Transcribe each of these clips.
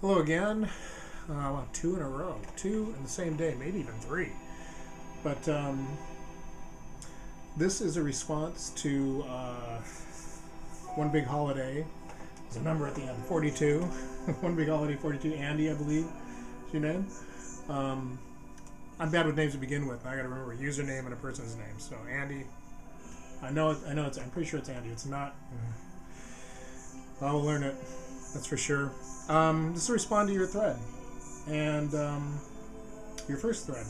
Hello again. Well, two in a row, two in the same day, maybe even three. But this is a response to One Big Holiday. There's a number at the end, 42. One Big Holiday 42. Andy, I believe, is your name. I'm bad with names to begin with. I got to remember a username and a person's name. So Andy, I know it's. I'm pretty sure it's Andy. It's not. I'll learn it. That's for sure. Just to respond to your thread, and your first thread,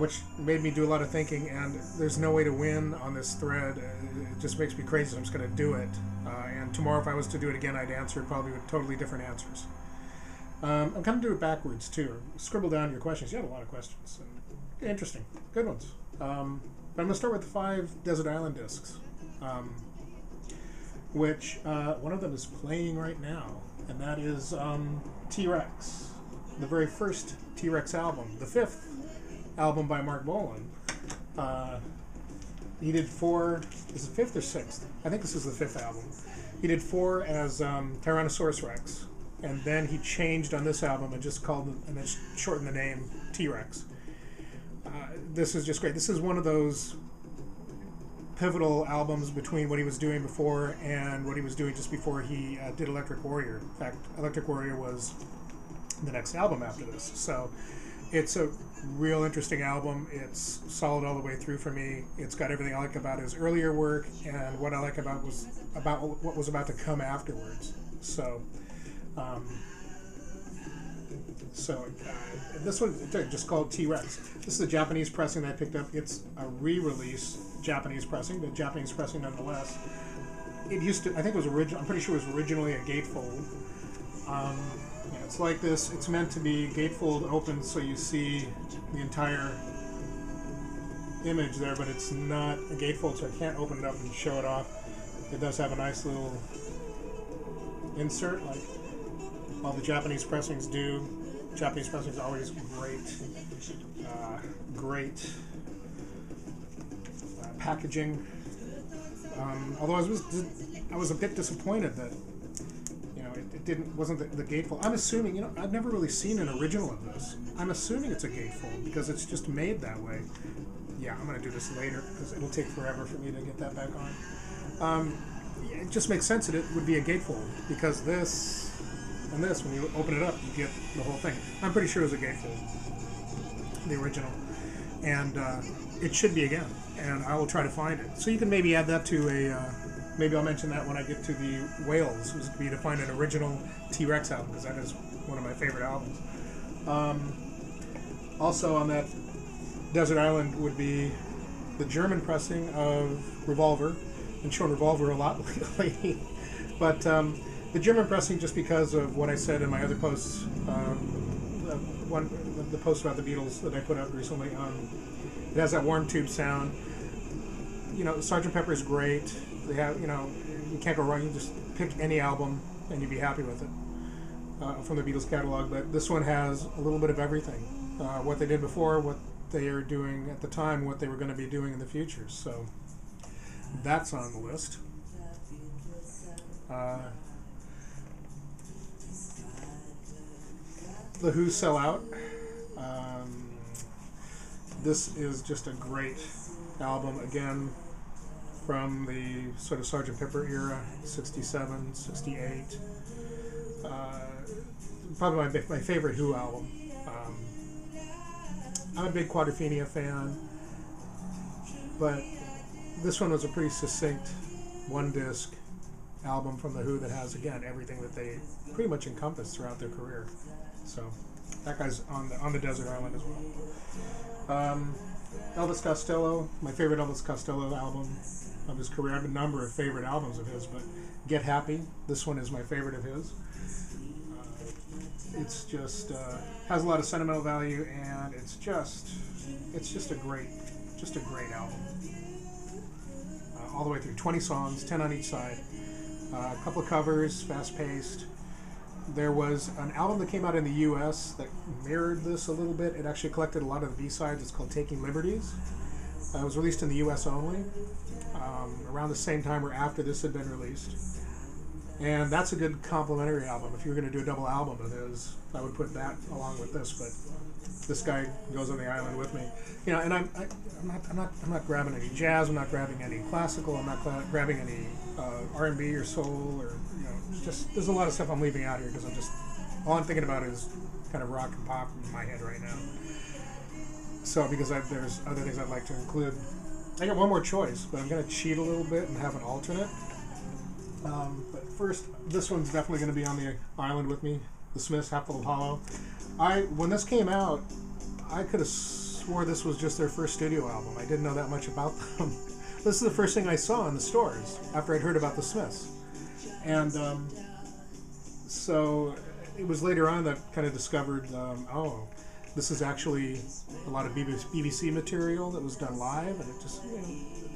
which made me do a lot of thinking, and there's no way to win on this thread. It just makes me crazy, so I'm just going to do it. And tomorrow, if I was to do it again, I'd answer probably with totally different answers. I'm going to do it backwards, too. Scribble down your questions. You had a lot of questions. And interesting. Good ones. But I'm going to start with the 5 Desert Island discs, which one of them is playing right now, and that is T-Rex, the very first T-Rex album, the 5th album by Mark Bolan. He did 4, is it 5th or 6th? I think this is the 5th album. He did 4 as Tyrannosaurus Rex, and then he changed on this album and just shortened the name T-Rex. This is just great. This is one of those pivotal albums between what he was doing before and what he was doing just before he did Electric Warrior. In fact, Electric Warrior was the next album after this. So it's a real interesting album. It's solid all the way through for me. It's got everything I like about his earlier work and what I like about what was about to come afterwards. So this one just called T-Rex. This is a Japanese pressing that I picked up. It's a re-release Japanese pressing, but Japanese pressing nonetheless. It used to, I think it was original. I'm pretty sure it was originally a gatefold. It's like this. It's meant to be gatefold open, so you see the entire image there, but it's not a gatefold, so I can't open it up and show it off. It does have a nice little insert, like all the Japanese pressings do. Japanese pressing is always great packaging. Although I was a bit disappointed that it wasn't the gatefold. I'm assuming I've never really seen an original of this. I'm assuming it's a gatefold because it's just made that way. Yeah, I'm gonna do this later because it'll take forever for me to get that back on. It just makes sense that it would be a gatefold because this. And this, when you open it up, you get the whole thing. I'm pretty sure it was a gatefold, the original. And it should be again. And I will try to find it. So you can maybe add that to maybe I'll mention that when I get to the Whales, which would be to find an original T-Rex album, because that is one of my favorite albums. Also on that Desert Island would be the German pressing of Revolver. Been showing Revolver a lot lately. But the German pressing, just because of what I said in my other posts, the post about the Beatles that I put up recently, it has that warm tube sound. Sgt. Pepper is great. They have, you can't go wrong. You just pick any album and you'd be happy with it from the Beatles catalog. But this one has a little bit of everything. What they did before, what they are doing at the time, what they were going to be doing in the future. So that's on the list. The Who Sell Out. This is just a great album, again, from the sort of Sgt. Pepper era, 67, 68. Probably my favorite Who album. I'm a big Quadrophenia fan, but this one was a pretty succinct one-disc album from the Who that has, again, everything that they pretty much encompassed throughout their career. So that guy's on the Desert Island as well. Elvis Costello, my favorite Elvis Costello album of his career. I have a number of favorite albums of his, but Get Happy, this one is my favorite of his. It's just has a lot of sentimental value, and it's just a great album. All the way through, 20 songs, 10 on each side. A couple of covers, fast-paced. There was an album that came out in the U.S. that mirrored this a little bit. It actually collected a lot of the B-sides. It's called Taking Liberties. It was released in the U.S. only, around the same time or after this had been released. And that's a good complementary album. If you were going to do a double album of his, I would put that along with this. But this guy goes on the island with me, you know. And I'm not grabbing any jazz. I'm not grabbing any classical. I'm not grabbing any R&B or soul, or you know, just there's a lot of stuff I'm leaving out here because I'm just all I'm thinking about is kind of rock and pop in my head right now. So because there's other things I'd like to include. I got one more choice, but I'm going to cheat a little bit and have an alternate. But first, this one's definitely going to be on the island with me. The Smiths, Half Full of Hollow. When this came out, I could have swore this was just their first studio album. I didn't know that much about them. This is the first thing I saw in the stores after I'd heard about the Smiths. And so it was later on that kind of discovered, this is actually a lot of BBC material that was done live, and it just, you know,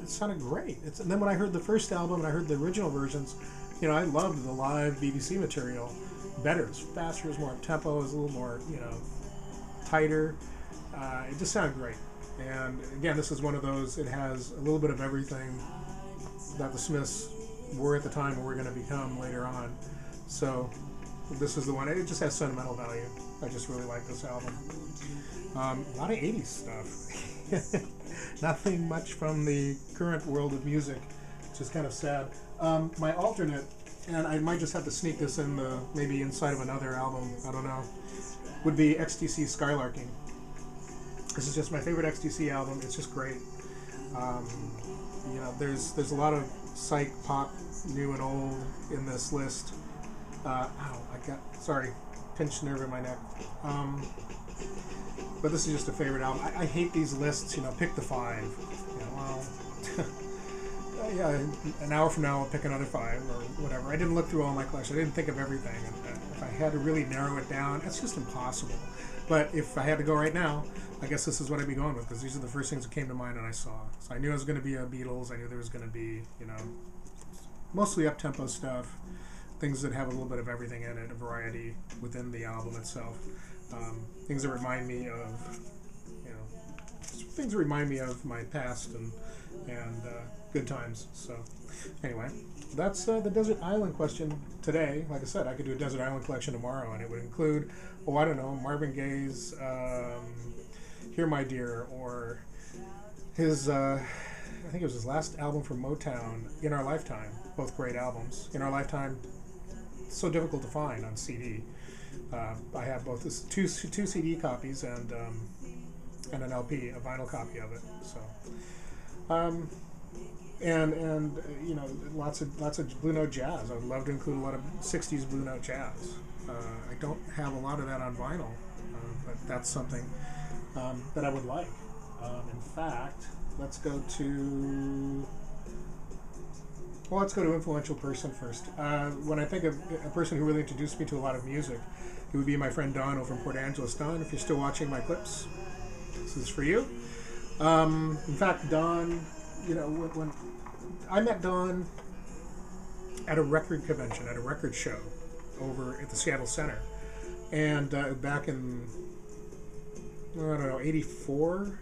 it sounded great. And then when I heard the first album and I heard the original versions, you know, I loved the live BBC material better. It was faster, it was more up tempo, it was a little more, you know, tighter. It just sounded great. And again, this is one of those, it has a little bit of everything that the Smiths were at the time and were going to become later on. So this is the one. It just has sentimental value. I just really like this album. A lot of 80s stuff. Nothing much from the current world of music, which is kind of sad. My alternate, and I might just have to sneak this in maybe inside of another album, I don't know, would be XTC Skylarking. This is just my favorite XTC album. It's just great. You know, there's a lot of psych pop, new and old, in this list. Pinched nerve in my neck. But this is just a favorite album. I hate these lists, you know, pick the 5. You know, well, yeah, an hour from now I'll pick another 5 or whatever. I didn't look through all my collection. I didn't think of everything. And if I had to really narrow it down, it's just impossible. But if I had to go right now, I guess this is what I'd be going with, because these are the first things that came to mind and I saw. So I knew it was going to be a Beatles. I knew there was going to be, you know, mostly up-tempo stuff, things that have a little bit of everything in it, a variety within the album itself. Things that remind me of, you know, things that remind me of my past and good times. So anyway, that's the Desert Island question today. Like I said, I could do a Desert Island collection tomorrow, and it would include, I don't know, Marvin Gaye's Here My Dear, or his, I think it was his last album from Motown, In Our Lifetime. Both great albums. In Our Lifetime, so difficult to find on CD. I have both two CD copies and an LP, a vinyl copy of it. So, and you know, lots of Blue Note jazz. I would love to include a lot of '60s Blue Note jazz. I don't have a lot of that on vinyl, but that's something that I would like. In fact, let's go to influential person first. When I think of a person who really introduced me to a lot of music, it would be my friend Don over in Port Angeles. Don, if you're still watching my clips, this is for you. In fact, Don, you know, when I met Don at a record convention, at a record show over at the Seattle Center, and back in, I don't know, 84,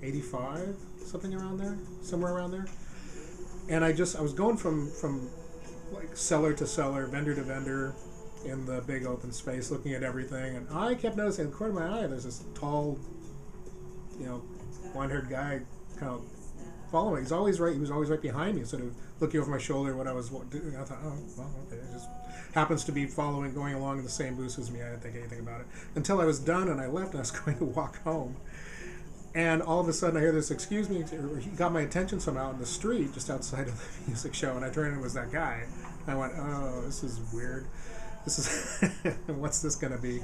85, something around there, somewhere around there. And I was going from like cellar to cellar, vendor to vendor, in the big open space, looking at everything, and I kept noticing in the corner of my eye, there's this tall, you know, blonde-haired guy kind of following. He was always right behind me, sort of looking over my shoulder what I was doing. I thought, oh, well, okay, it just happens to be going along in the same booth as me. I didn't think anything about it until I was done and I left and I was going to walk home. And all of a sudden I hear this, excuse me, or he got my attention somehow in the street just outside of the music show, and I turned and it was that guy. And I went, oh, this is weird. This is, what's this going to be?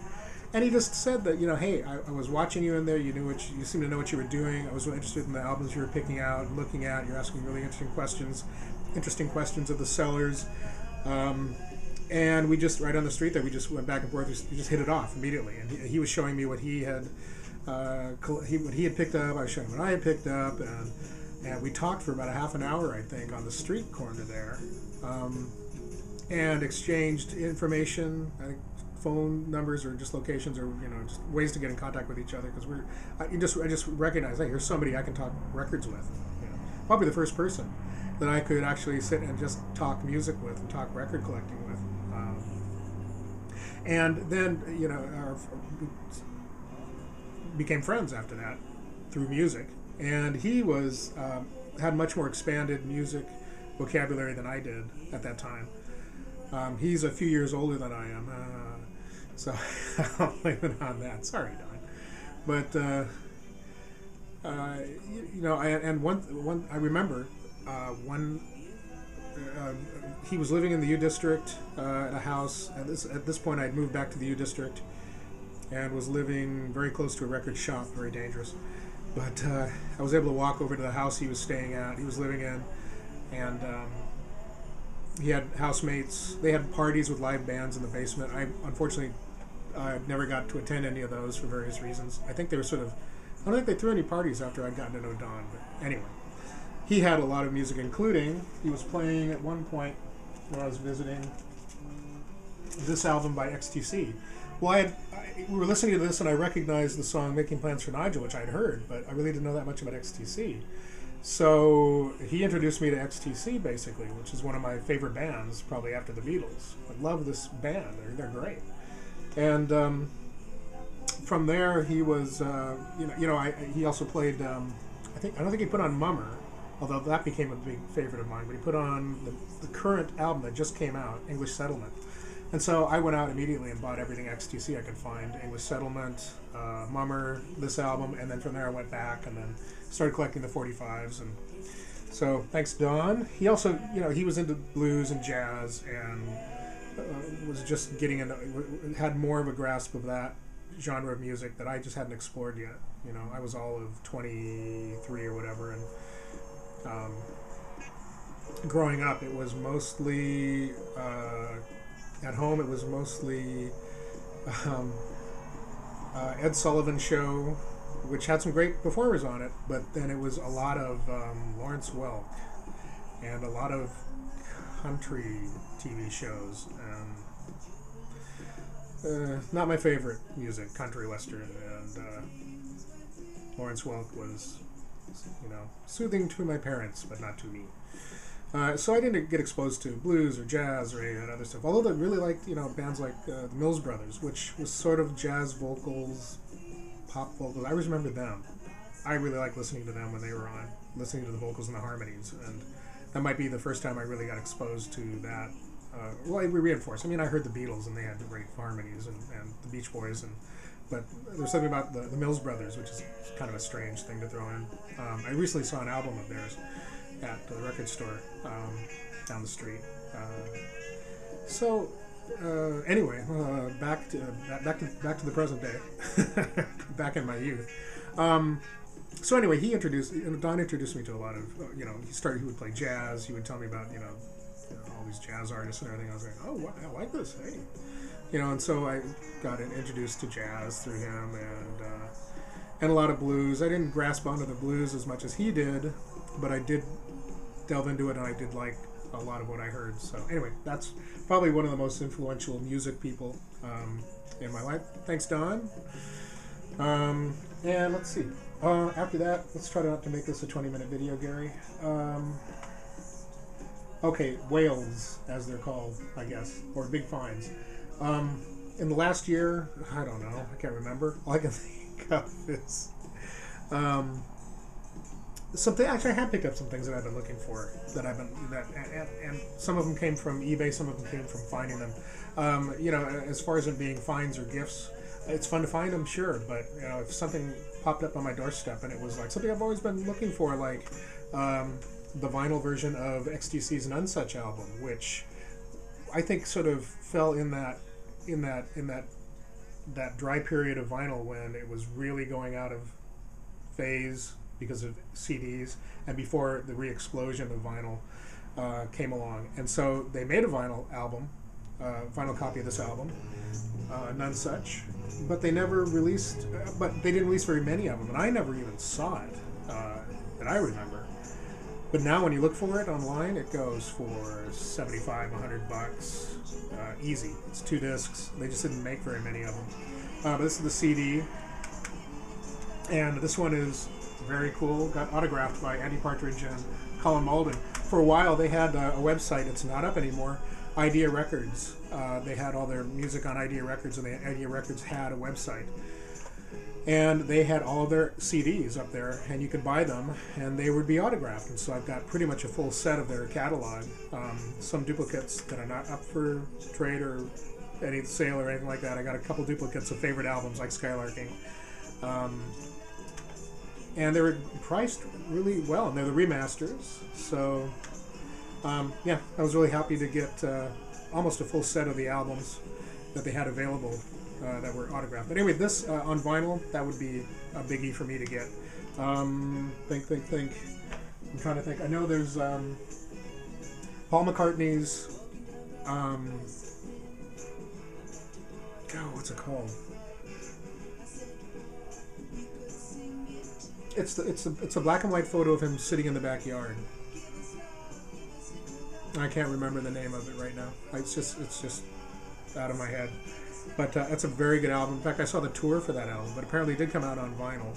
And he just said that, you know, hey, I was watching you in there. You seemed to know what you were doing. I was really interested in the albums you were picking out and looking at. You're asking really interesting questions of the sellers. And we just, right on the street there, we just went back and forth. We just hit it off immediately. And he was showing me what he had picked up. I was showing him what I had picked up, and we talked for about a half an hour, I think, on the street corner there, and exchanged information, I think phone numbers or just locations, or you know, just ways to get in contact with each other, because I just recognized, hey, here's somebody I can talk records with. You know, probably the first person. that I could actually sit and just talk music with and talk record collecting with. And then, you know, became friends after that through music. And he was had much more expanded music vocabulary than I did at that time. He's a few years older than I am, so I'll blame it on that. Sorry, Don. But you know, I remember one. He was living in the U District at a house. At this point, I'd moved back to the U District and was living very close to a record shop, very dangerous. But I was able to walk over to the house he was staying at, he was living in, and he had housemates. They had parties with live bands in the basement. Unfortunately, never got to attend any of those for various reasons. I think they were sort of, I don't think they threw any parties after I'd gotten to know Don, but anyway. He had a lot of music, including, he was playing at one point when I was visiting, this album by XTC. Well, we were listening to this and I recognized the song Making Plans for Nigel, which I'd heard, but I really didn't know that much about XTC. So he introduced me to XTC, basically, which is one of my favorite bands, probably after the Beatles. I love this band. They're great. And from there, he was, he also played, I don't think he put on Mummer, although that became a big favorite of mine, but he put on the current album that just came out, English Settlement. And so I went out immediately and bought everything XTC I could find, English Settlement, Mummer, this album, and then from there I went back and then started collecting the 45s. And so thanks, Don. He also, he was into blues and jazz and was just getting into, had more of a grasp of that genre of music that I just hadn't explored yet. I was all of 23 or whatever, and growing up, it was mostly at home. It was mostly Ed Sullivan Show, which had some great performers on it, but then it was a lot of Lawrence Welk and a lot of country TV shows, and not my favorite music, country western, and Lawrence Welk was, soothing to my parents, but not to me. So I didn't get exposed to blues or jazz or any of that other stuff. Although I really liked, bands like the Mills Brothers, which was sort of jazz vocals, pop vocals. I always remember them. I really liked listening to them when they were on, listening to the vocals and the harmonies. And that might be the first time I really got exposed to that. Well, we reinforced. I heard the Beatles and they had great harmonies, and the Beach Boys, but there's something about the Mills Brothers, which is kind of a strange thing to throw in. I recently saw an album of theirs at the record store down the street. Anyway, back to the present day, back in my youth. So anyway, Don introduced me to a lot of, he would play jazz. He would tell me about, all these jazz artists and everything. I was like, oh, wow, I like this. Hey. And so I got introduced to jazz through him, and a lot of blues. I didn't grasp onto the blues as much as he did, but I did delve into it, and I did like a lot of what I heard. So anyway, that's probably one of the most influential music people in my life. Thanks, Don. And let's see. After that, let's try not to make this a 20-minute video, Gary. Okay, whales, as they're called, I guess, or big finds. In the last year, I don't know, I can't remember. All I can think of is something. Actually, I have picked up some things that I've been looking for and some of them came from eBay, some of them came from finding them. As far as them being finds or gifts, it's fun to find them, sure, but if something popped up on my doorstep and it was like something I've always been looking for, like the vinyl version of XTC's None Such album, which I think sort of fell in that dry period of vinyl when it was really going out of phase because of CDs, and before the re-explosion of vinyl came along. And so they made a vinyl copy of this album, None Such, but they never released, but they didn't release very many of them, and I never even saw it, that I remember. But now when you look for it online, it goes for $75, $100, easy. It's 2 discs. They just didn't make very many of them. But this is the CD, and this one is very cool. Got autographed by Andy Partridge and Colin Malden. for a while they had a website. It's not up anymore. Idea Records. They had all their music on Idea Records, and Idea Records had a website. And they had all of their CDs up there, and you could buy them, and they would be autographed. And so I've got pretty much a full set of their catalog. Some duplicates that are not up for trade or any sale or anything like that. I got a couple duplicates of favorite albums like Skylarking. And they were priced really well, and they're the remasters. So, yeah, I was really happy to get almost a full set of the albums that they had available that were autographed. But anyway, this on vinyl, that would be a biggie for me to get. Think. I'm trying to think. I know there's Paul McCartney's. What's it called? It's a black and white photo of him sitting in the backyard. I can't remember the name of it right now. It's just out of my head. But it's a very good album. In fact, I saw the tour for that album, but apparently it did come out on vinyl.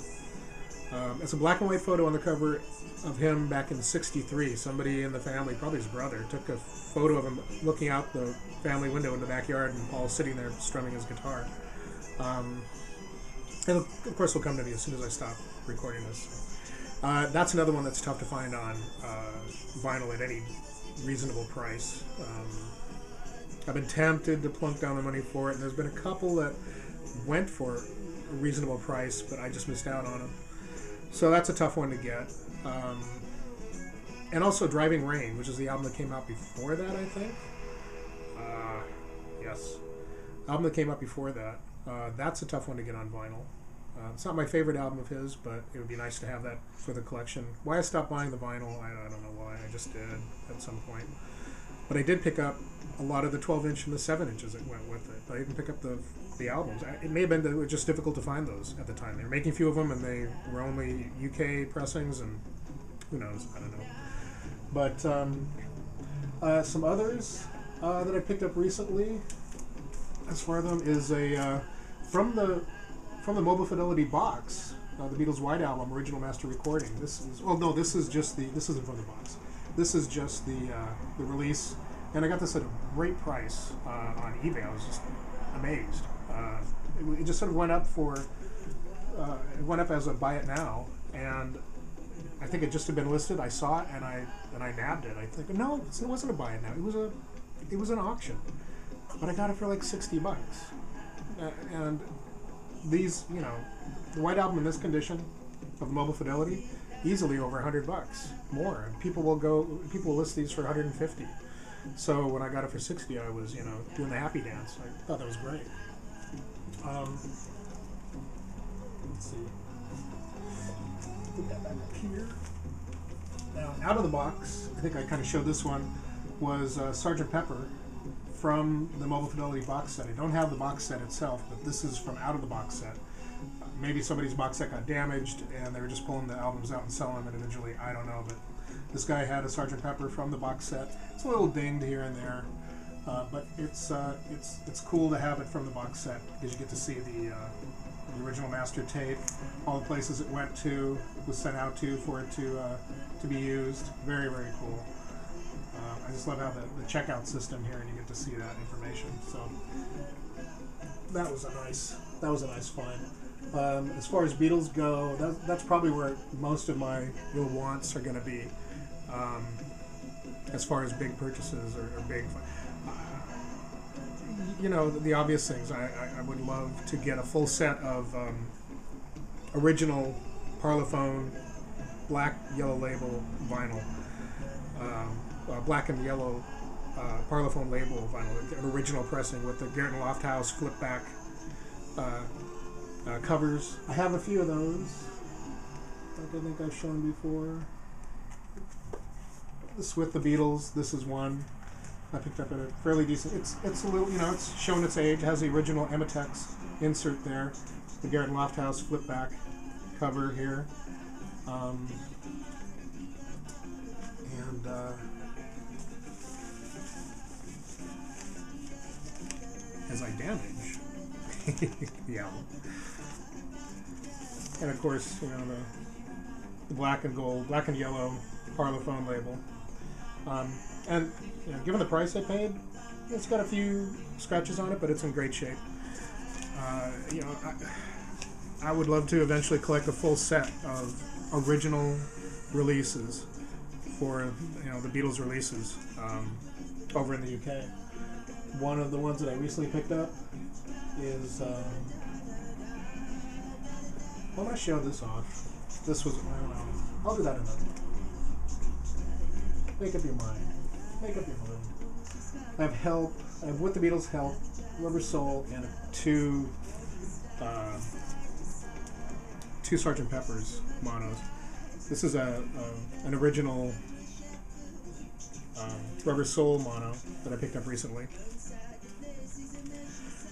It's a black and white photo on the cover of him back in *63. Somebody in the family, probably his brother, took a photo of him looking out the family window in the backyard, and Paul sitting there strumming his guitar. And of course, it'll come to me as soon as I stop recording this. That's another one that's tough to find on vinyl at any reasonable price. I've been tempted to plunk down the money for it, and there's been a couple that went for a reasonable price, but I just missed out on them. So that's a tough one to get. And also Driving Rain, which is the album that came out before that, I think. Yes. Album that came out before that. That's a tough one to get on vinyl. It's not my favorite album of his, but it would be nice to have that for the collection. Why I stopped buying the vinyl, I don't know why. I just did at some point. But I did pick up a lot of the 12-inch and the 7-inches that went with it. But I didn't pick up the albums. It may have been that it was just difficult to find those at the time. They were making a few of them, and they were only UK pressings, and who knows? I don't know. But some others that I picked up recently, as far as them, is a from the Mobile Fidelity box, the Beatles White Album original master recording. This isn't from the box. This is just the release, and I got this at a great price on eBay. I was just amazed. It just sort of went up it went up as a buy it now, and I think it just had been listed. I saw it and I nabbed it. I think no, it wasn't a buy it now. It was an auction, but I got it for like $60. And these, the White Album in this condition of the Mobile Fidelity, easily over $100 more. And people will list these for $150. So when I got it for $60, I was doing the happy dance. I thought that was great. Let's see. Put that back up here. Now, out of the box, I think I kind of showed this one, was Sgt. Pepper from the Mobile Fidelity box set. I don't have the box set itself, but this is from out of the box set. Maybe somebody's box set got damaged and they were just pulling the albums out and selling them individually. I don't know, but this guy had a Sgt. Pepper from the box set. It's a little dinged here and there, but it's cool to have it from the box set because you get to see the original master tape, all the places it went to, was sent out to for it to be used. Very, very cool. I just love how the checkout system here, and you get to see that information. So that was a nice find. As far as Beatles go, that's probably where most of my real wants are going to be. As far as big purchases or big, the obvious things. I would love to get a full set of original Parlophone black yellow label vinyl. Black and yellow Parlophone label vinyl, an original pressing with the Garrett and Lofthouse flip back covers. I have a few of those. I think I've shown before. This with the Beatles. This is one I picked up at a fairly decent. It's a little, it's shown its age. It has the original Ematex insert there. The Garrett and Lofthouse flip back cover here. As I damage the album. And of course, the black and gold, black and yellow Parlophone label. And you know, given the price I paid, it's got a few scratches on it, but it's in great shape. You know, I would love to eventually collect a full set of original releases for, you know, the Beatles releases over in the UK. One of the ones that I recently picked up is I'm going to show this off. This was, I don't know, I'll do that another time. Make up your mind. Make up your mind. I have Help, I have With the Beatles Help, Rubber Soul, and two Sgt. Pepper's monos. This is an original Rubber Soul mono that I picked up recently.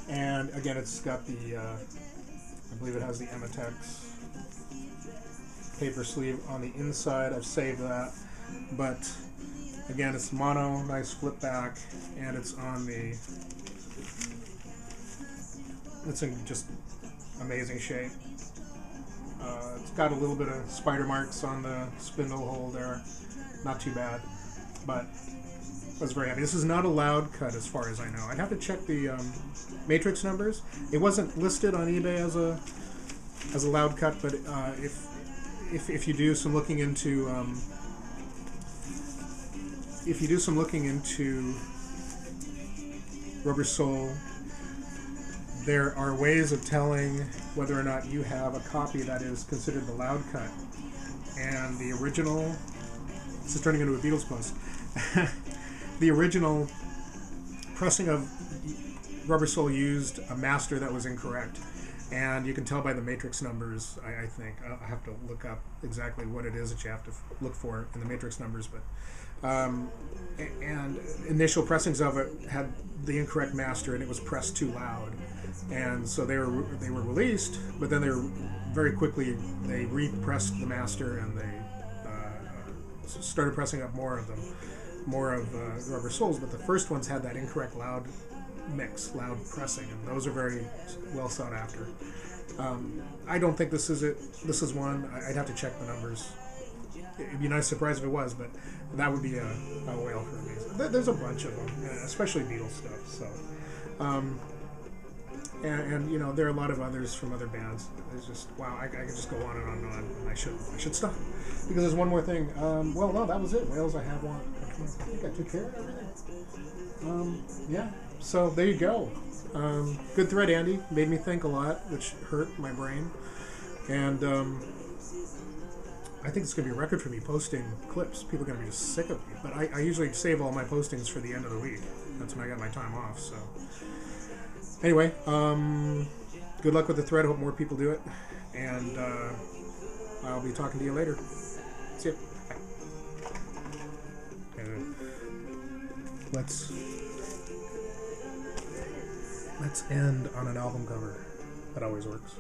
And again, it's got the, I believe it has the Ematex paper sleeve on the inside. I've saved that. But again, it's mono, nice flip back, and it's on the, it's in just amazing shape. It's got a little bit of spider marks on the spindle hole there. Not too bad, but I was very happy. This is not a loud cut as far as I know. I'd have to check the matrix numbers. It wasn't listed on eBay as a loud cut, but if you do some looking into Rubber Soul, there are ways of telling whether or not you have a copy that is considered the loud cut. And the original, this is turning into a Beatles post, the original pressing of Rubber Soul used a master that was incorrect. And you can tell by the matrix numbers, I think. I have to look up exactly what it is that you have to look for in the matrix numbers. But and initial pressings of it had the incorrect master, and it was pressed too loud. And so they were released, but then they were very quickly, they repressed the master, and they started pressing up more of them, more of Rubber Souls. But the first ones had that incorrect loud mix, loud pressing, and those are very well sought after. I don't think this is it. This is one. I'd have to check the numbers. It'd be a nice surprise if it was, but that would be a whale for me. There's a bunch of them, especially Beatles stuff. So, and you know, there are a lot of others from other bands. It's just, wow, I could just go on and on and on, and I should stop, because there's one more thing. Well, no, that was it. Whales, I have one. I think I took care of everything. Yeah. So there you go. Good thread, Andy. Made me think a lot, which hurt my brain. And I think it's going to be a record for me posting clips. People are going to be just sick of me. But I usually save all my postings for the end of the week. That's when I got my time off. So anyway, good luck with the thread. I hope more people do it. And I'll be talking to you later. See ya. Bye. Let's end on an album cover. That always works.